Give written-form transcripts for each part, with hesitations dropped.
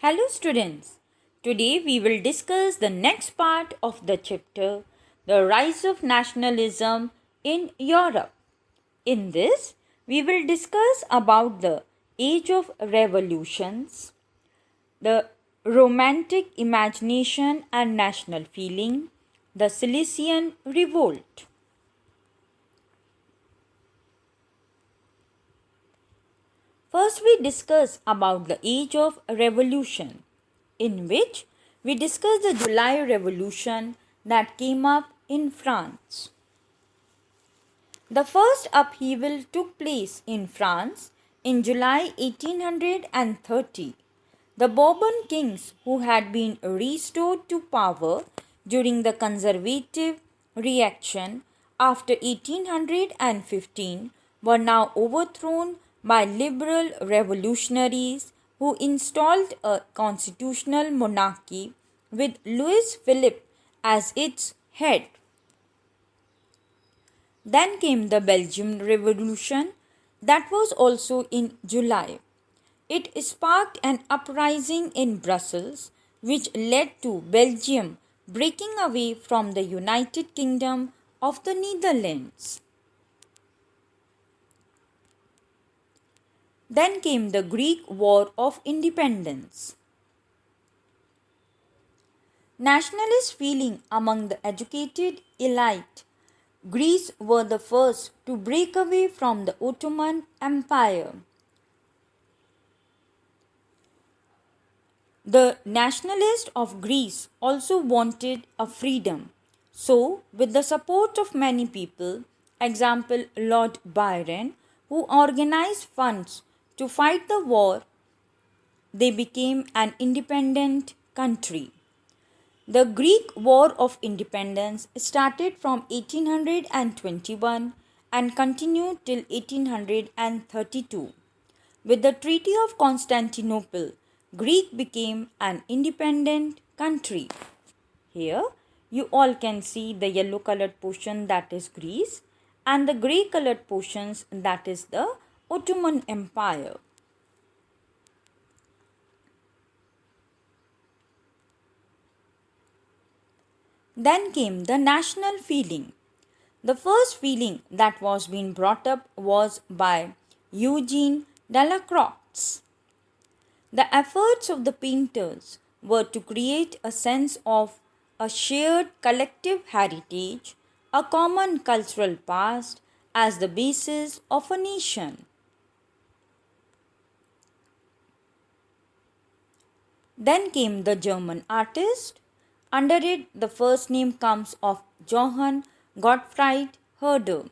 Hello students. Today we will discuss the next part of the chapter, The Rise of Nationalism in Europe. In this, we will discuss about the Age of Revolutions, the Romantic imagination and national feeling, the Silesian Revolt. First, we discuss about the Age of Revolution, in which we discuss the July Revolution that came up in France. The first upheaval took place in France in July 1830. The Bourbon kings, who had been restored to power during the conservative reaction after 1815, were now overthrown by liberal revolutionaries who installed a constitutional monarchy with Louis Philippe as its head. Then came the Belgian Revolution, that was also in July. It sparked an uprising in Brussels, which led to Belgium breaking away from the United Kingdom of the Netherlands. Then came the Greek War of Independence. Nationalist feeling among the educated elite, Greece were the first to break away from the Ottoman Empire. The nationalists of Greece also wanted a freedom. So, with the support of many people, example Lord Byron, who organized funds to fight the war, they became an independent country. The Greek War of Independence started from 1821 and continued till 1832. With the Treaty of Constantinople, Greece became an independent country. Here you all can see the yellow colored portion, that is Greece, and the grey colored portions, that is the Ottoman Empire. Then came the national feeling. The first feeling that was being brought up was by Eugene Delacroix. The efforts of the painters were to create a sense of a shared collective heritage, a common cultural past as the basis of a nation. Then came the German artist. Under it, the first name comes of Johann Gottfried Herder.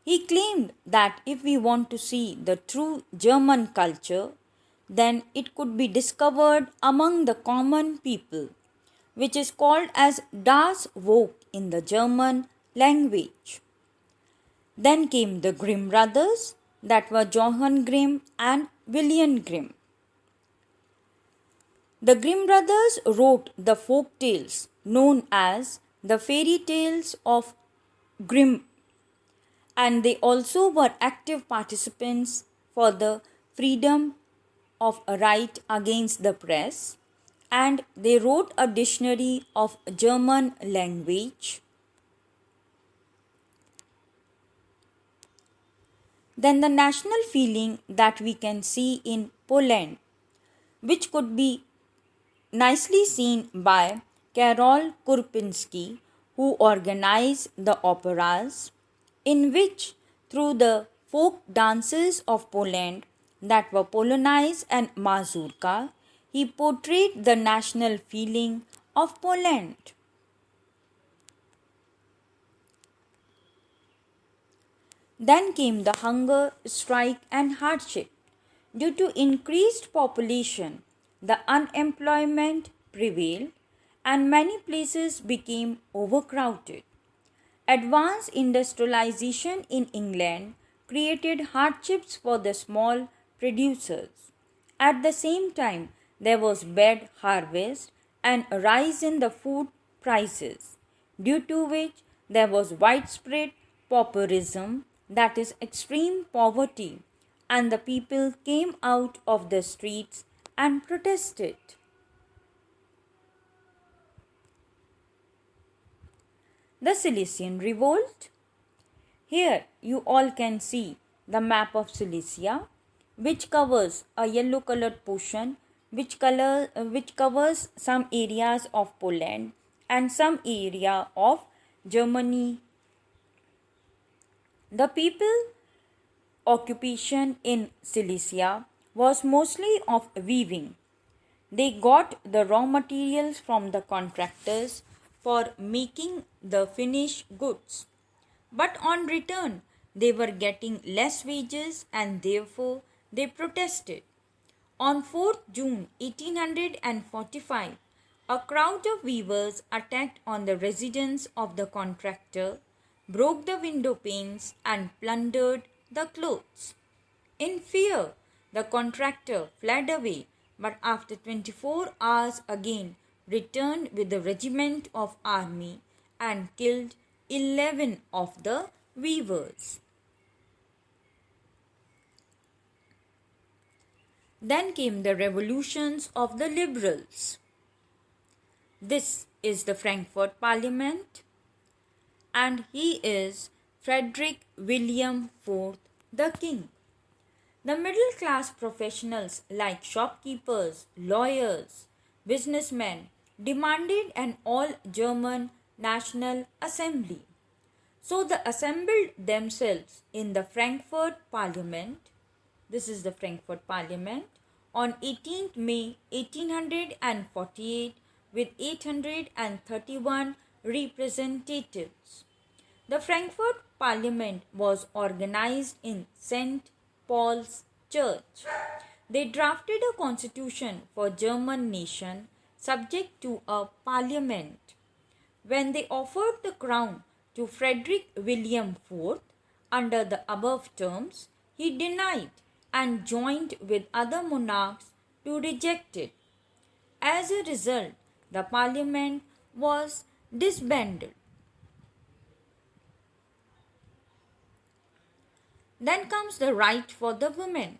He claimed that if we want to see the true German culture, then it could be discovered among the common people, which is called as Das Volk in the German language. Then came the Grimm brothers, that were Johann Grimm and Wilhelm Grimm. The Grimm brothers wrote the folk tales known as the fairy tales of Grimm, and they also were active participants for the freedom of a right against the press, and they wrote a dictionary of German language. Then the national feeling that we can see in Poland, which could be nicely seen by Karol Kurpinski, who organized the operas, in which through the folk dances of Poland that were Polonais and Mazurka, he portrayed the national feeling of Poland. Then came the hunger, strike and hardship. Due to increased population, the unemployment prevailed and many places became overcrowded. Advanced industrialization in England created hardships for the small producers. At the same time, there was bad harvest and a rise in the food prices, due to which there was widespread pauperism, that is extreme poverty, and the people came out of the streets and protested. The Cilician Revolt. Here you all can see the map of Cilicia, which covers a yellow colored portion which covers some areas of Poland and some area of Germany. The people occupation in Cilicia was mostly of weaving. They got the raw materials from the contractors for making the finished goods. But on return, they were getting less wages and therefore they protested. On 4th June 1845, a crowd of weavers attacked on the residence of the contractor, broke the window panes and plundered the clothes. In fear, the contractor fled away, but after 24 hours again returned with a regiment of army and killed 11 of the weavers. Then came the revolutions of the liberals. This is the Frankfurt Parliament, and he is Frederick William IV the King. The middle class professionals like shopkeepers, lawyers, businessmen demanded an all German National Assembly. So they assembled themselves in the Frankfurt Parliament. This is the Frankfurt Parliament on 18th May 1848 with 831 representatives. The Frankfurt Parliament was organized in St. Paul's Church. They drafted a constitution for German nation subject to a parliament. When they offered the crown to Frederick William IV under the above terms, he denied and joined with other monarchs to reject it. As a result, the parliament was disbanded. Then comes the right for the women.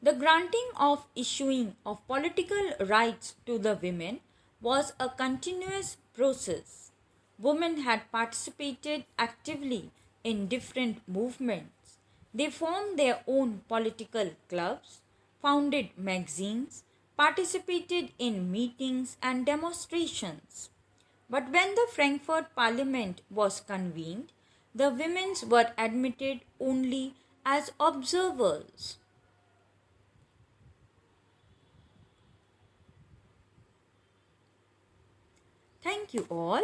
The granting of issuing of political rights to the women was a continuous process. Women had participated actively in different movements. They formed their own political clubs, founded magazines, participated in meetings and demonstrations. But when the Frankfurt Parliament was convened, the women were admitted only as observers. Thank you all.